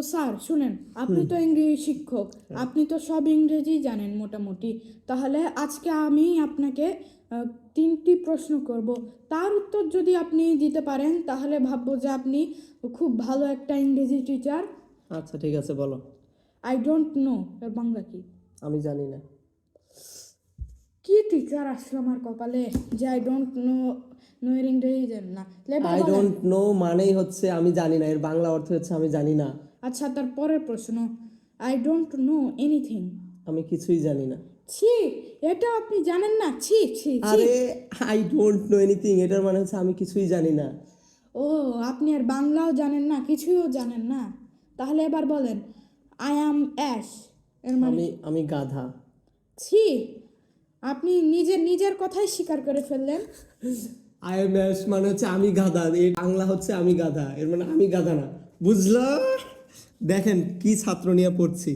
তো স্যার শুনেন, আপনি তো ইংরেজি শিক্ষক, আপনি তো সব ইংরেজি জানেন মোটামুটি। তাহলে আজকে আমি আপনাকে 3টি প্রশ্ন করব, তার উত্তর যদি আপনি দিতে পারেন তাহলে ভাববো যে আপনি খুব ভালো একটা ইংরেজি টিচার। আচ্ছা ঠিক আছে, বলো। আই ডোন্ট নো এর বাংলা কি? আমি জানি না। কি টিচার আসলো আমার কপালে যে আই ডোন্ট নো, নো এর ইংরেজি জানেন না। এবার আই বলেন। ডোন্ট নো মানেই হচ্ছে আমি জানি না, এর বাংলা অর্থ হচ্ছে আমি জানি না। আচ্ছা, তার পরের প্রশ্ন, আই ডোন্ট নো এনিথিং। আমি কিছুই জানি না। ছি, এটা আপনি জানেন না? ছি ছি ছি। আরে আই ডোন্ট নো এনিথিং এটার মানে হচ্ছে আমি কিছুই জানি না। ও, আপনি আর বাংলাও জানেন না, কিছুইও জানেন না। তাহলে এবার বলেন, আই অ্যাম অ্যাশ এর মানে আমি গাধা। ছি, আপনি নিজের কথাই স্বীকার করে ফেললেন। আই এম অ্যাশ মানে হচ্ছে আমি গাধা, এর বাংলা হচ্ছে আমি গাধা, এর মানে আমি গাধা না, বুঝলা? দেখেন কি ছাত্র নিয়ে পড়ছি।